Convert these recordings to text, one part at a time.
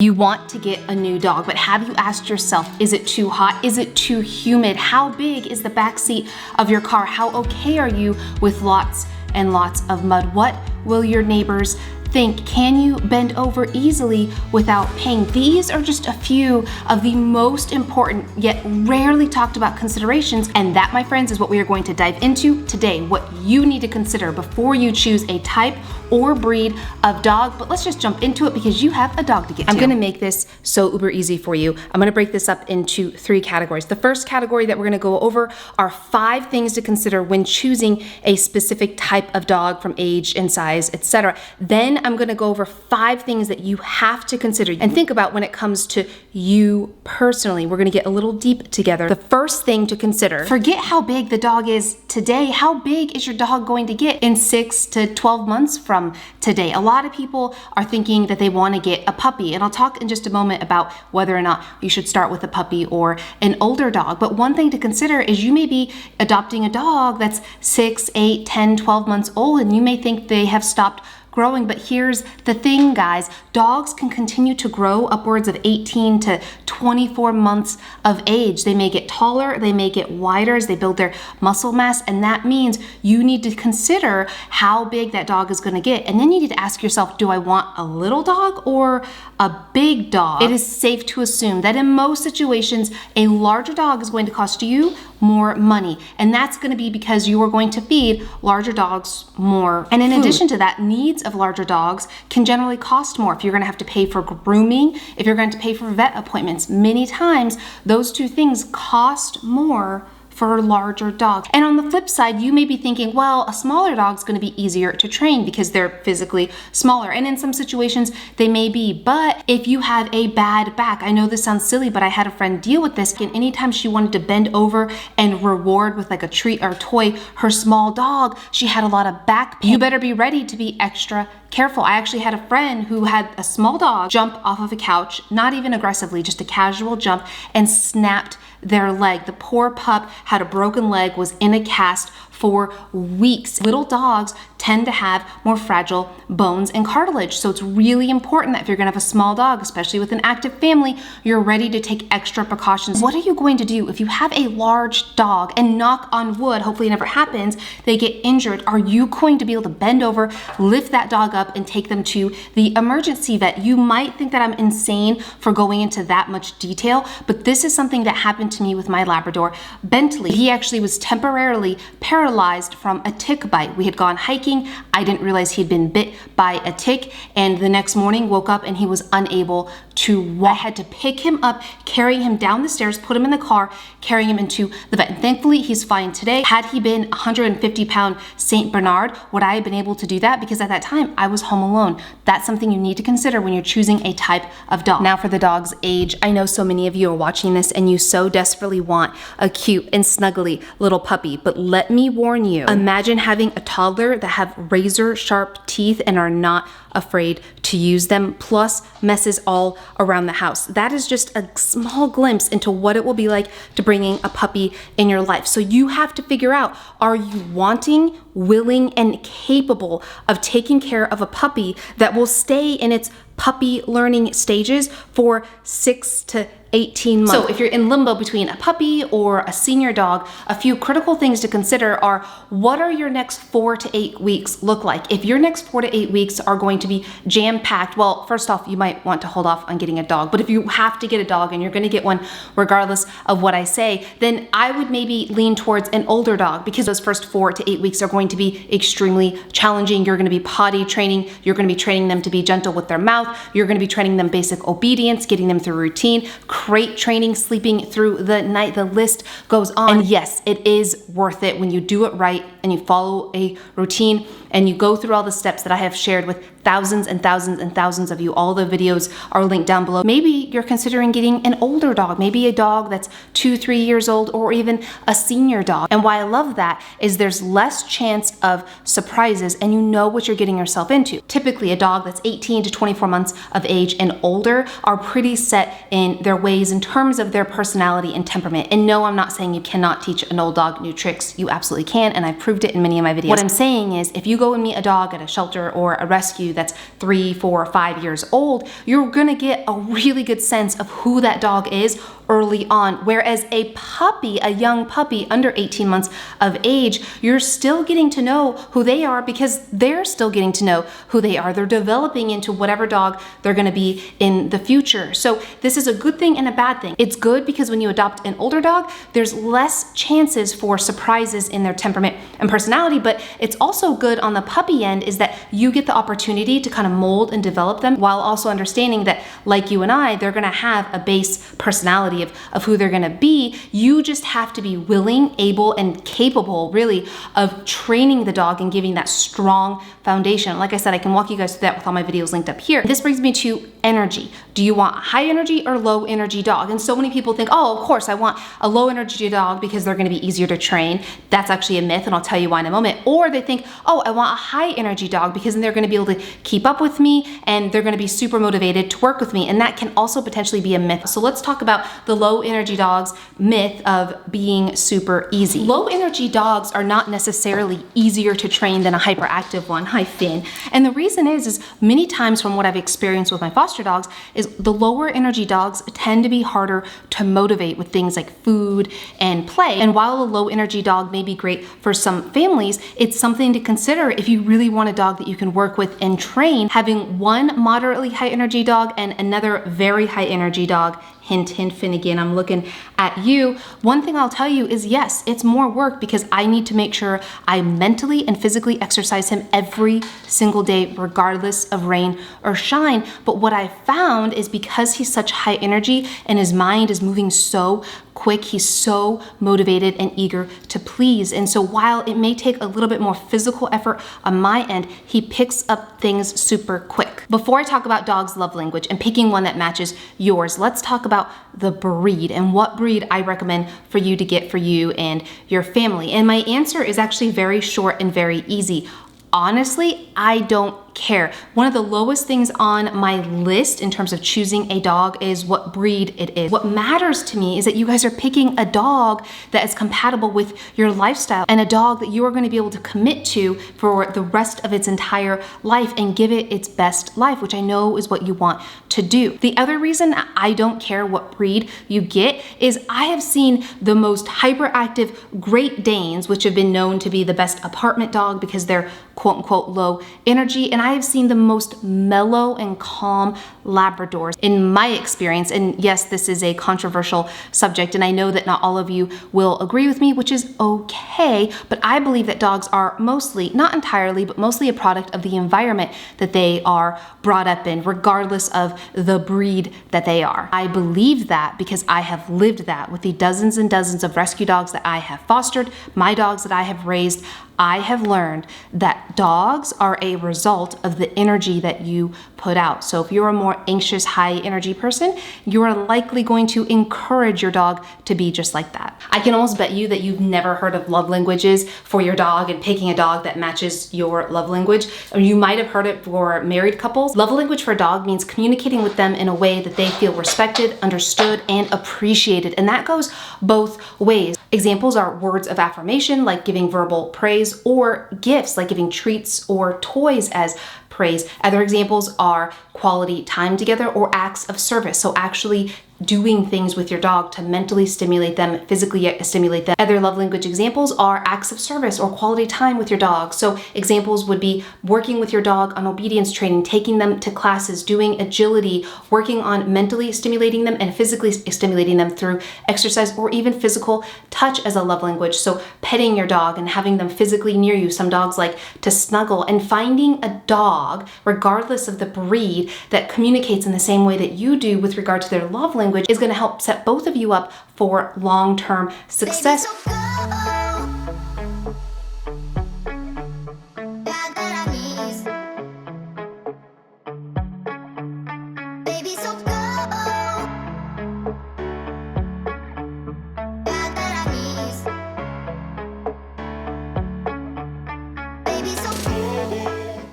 You want to get a new dog, but have you asked yourself, is it too hot? Is it too humid? How big is the back seat of your car? How okay are you with lots and lots of mud? What will your neighbors think? Can you bend over easily without pain? These are just a few of the most important yet rarely talked about considerations, and that, my friends, is what we are going to dive into today, what you need to consider before you choose a type or breed of dog. But let's just jump into it because you have a dog to get to. I'm gonna make this so uber easy for you. I'm gonna break this up into 3 categories. The first category that we're gonna go over are 5 things to consider when choosing a specific type of dog from age and size, etc. Then I'm gonna go over 5 things that you have to consider and think about when it comes to you personally. We're gonna get a little deep together. The first thing to consider, forget how big the dog is today. How big is your dog going to get in 6 to 12 months from today? A lot of people are thinking that they want to get a puppy, and I'll talk in just a moment about whether or not you should start with a puppy or an older dog. But one thing to consider is you may be adopting a dog that's 6, 8, 10, 12 months old, and you may think they have stopped growing. But here's the thing, guys, dogs can continue to grow upwards of 18 to 24 months of age. They may get taller, they may get wider as they build their muscle mass, and that means you need to consider how big that dog is going to get. And then you need to ask yourself, do I want a little dog or a big dog? It is safe to assume that in most situations, a larger dog is going to cost you more money, and that's going to be because you are going to feed larger dogs more. And in addition to that, needs of larger dogs can generally cost more. If you're going to have to pay for grooming, if you're going to pay for vet appointments, many times those 2 things cost more for larger dogs. And on the flip side, you may be thinking, well, a smaller dog's gonna be easier to train because they're physically smaller. And in some situations, they may be. But if you have a bad back, I know this sounds silly, but I had a friend deal with this. And anytime she wanted to bend over and reward with like a treat or toy her small dog, she had a lot of back pain. You better be ready to be extra careful. I actually had a friend who had a small dog jump off of a couch, not even aggressively, just a casual jump, and snapped their leg. The poor pup had a broken leg, was in a cast for weeks. Little dogs tend to have more fragile bones and cartilage. So it's really important that if you're gonna have a small dog, especially with an active family, you're ready to take extra precautions. What are you going to do if you have a large dog and, knock on wood, hopefully it never happens, they get injured? Are you going to be able to bend over, lift that dog up, and take them to the emergency vet? You might think that I'm insane for going into that much detail, but this is something that happened to me with my Labrador, Bentley. He actually was temporarily paralyzed from a tick bite. We had gone hiking. I didn't realize he'd been bit by a tick, and the next morning woke up and he was unable to walk. I had to pick him up, carry him down the stairs, put him in the car, carry him into the vet. And thankfully, he's fine today. Had he been 150-pound Saint Bernard, would I have been able to do that? Because at that time, I was home alone. That's something you need to consider when you're choosing a type of dog. Now for the dog's age, I know so many of you are watching this and you so desperately want a cute and snuggly little puppy, but let me warn you, imagine having a toddler that have razor sharp teeth and are not afraid to use them, plus messes all around the house. That is just a small glimpse into what it will be like to bringing a puppy in your life. So you have to figure out, are you wanting, willing, and capable of taking care of a puppy that will stay in its puppy learning stages for 6 to 18 months. So if you're in limbo between a puppy or a senior dog, a few critical things to consider are, what are your next 4 to 8 weeks look like? If your next 4 to 8 weeks are going to be jam-packed, well, first off, you might want to hold off on getting a dog. But if you have to get a dog and you're gonna get one regardless of what I say, then I would maybe lean towards an older dog, because those first 4 to 8 weeks are going to be extremely challenging. You're gonna be potty training. You're gonna be training them to be gentle with their mouth. You're gonna be training them basic obedience, getting them through routine, crate training, sleeping through the night. The list goes on. And yes, it is worth it when you do it right and you follow a routine and you go through all the steps that I have shared with thousands and thousands and thousands of you. All the videos are linked down below. Maybe you're considering getting an older dog, maybe a dog that's 2-3 years old, or even a senior dog. And why I love that is there's less chance of surprises and you know what you're getting yourself into. Typically, a dog that's 18 to 24 months of age and older are pretty set in their ways in terms of their personality and temperament. And no, I'm not saying you cannot teach an old dog new tricks. You absolutely can, and I've proved it in many of my videos. What I'm saying is, if you go and meet a dog at a shelter or a rescue that's 3, 4, 5 years old, you're gonna get a really good sense of who that dog is early on. Whereas a puppy, a young puppy under 18 months of age, you're still getting to know who they are because they're still getting to know who they are. They're developing into whatever dog they're gonna be in the future. So this is a good thing and a bad thing. It's good because when you adopt an older dog, there's less chances for surprises in their temperament and personality, but it's also good on the puppy end is that you get the opportunity to kind of mold and develop them while also understanding that, like you and I, they're gonna have a base personality of who they're gonna be. You just have to be willing, able, and capable really of training the dog and giving that strong foundation. Like I said, I can walk you guys through that with all my videos linked up here. This brings me to energy. Do you want a high energy or low energy dog? And so many people think, oh, of course I want a low energy dog because they're gonna be easier to train. That's actually a myth, and I'll tell you why in a moment. Or they think, oh, I want a high energy dog because then they're gonna be able to keep up with me and they're gonna be super motivated to work with me. And that can also potentially be a myth. So let's talk about the low energy dogs myth of being super easy. Low energy dogs are not necessarily easier to train than a hyperactive one. Hi, Finn. And the reason is many times from what I've experienced with my foster dogs is the lower energy dogs tend to be harder to motivate with things like food and play. And while a low energy dog may be great for some families, it's something to consider if you really want a dog that you can work with and train. Having one moderately high energy dog and another very high energy dog, hint, hint, Finnegan, I'm looking at you. One thing I'll tell you is yes, it's more work because I need to make sure I mentally and physically exercise him every single day, regardless of rain or shine. But what I found is because he's such high energy and his mind is moving so quick, he's so motivated and eager to please. And so while it may take a little bit more physical effort on my end, he picks up things super quick. Before I talk about dogs' love language and picking one that matches yours, let's talk about the breed and what breed I recommend for you to get for you and your family. And my answer is actually very short and very easy. Honestly, I don't care. One of the lowest things on my list in terms of choosing a dog is what breed it is. What matters to me is that you guys are picking a dog that is compatible with your lifestyle and a dog that you are going to be able to commit to for the rest of its entire life and give it its best life, which I know is what you want to do. The other reason I don't care what breed you get is I have seen the most hyperactive Great Danes, which have been known to be the best apartment dog because they're quote unquote low energy, and I have seen the most mellow and calm Labradors in my experience. And yes, this is a controversial subject, and I know that not all of you will agree with me, which is okay, but I believe that dogs are mostly, not entirely, but mostly a product of the environment that they are brought up in, regardless of the breed that they are. I believe that because I have lived that with the dozens and dozens of rescue dogs that I have fostered, my dogs that I have raised. I have learned that dogs are a result of the energy that you put out. So if you're a more anxious, high energy person, you are likely going to encourage your dog to be just like that. I can almost bet you that you've never heard of love languages for your dog and picking a dog that matches your love language. Or you might have heard it for married couples. Love language for a dog means communicating with them in a way that they feel respected, understood, and appreciated. And that goes both ways. Examples are words of affirmation, like giving verbal praise, or gifts like giving treats or toys as praise. Other examples are quality time together or acts of service. So actually doing things with your dog to mentally stimulate them, physically stimulate them. Other love language examples are acts of service or quality time with your dog. So examples would be working with your dog on obedience training, taking them to classes, doing agility, working on mentally stimulating them and physically stimulating them through exercise or even physical touch as a love language. So petting your dog and having them physically near you. Some dogs like to snuggle, and finding a dog, regardless of the breed, that communicates in the same way that you do with regard to their love language is going to help set both of you up for long-term success.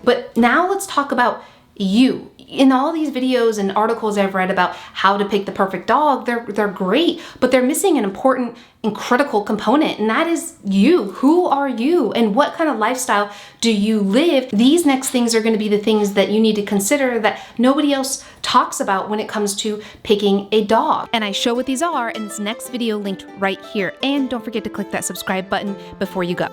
But now let's talk about you. in all these videos and articles I've read about how to pick the perfect dog, they're great, but they're missing an important and critical component, and that is you. Who are you, and what kind of lifestyle do you live? These next things are going to be the things that you need to consider that nobody else talks about when it comes to picking a dog. And I show what these are in this next video linked right here. And don't forget to click that subscribe button before you go.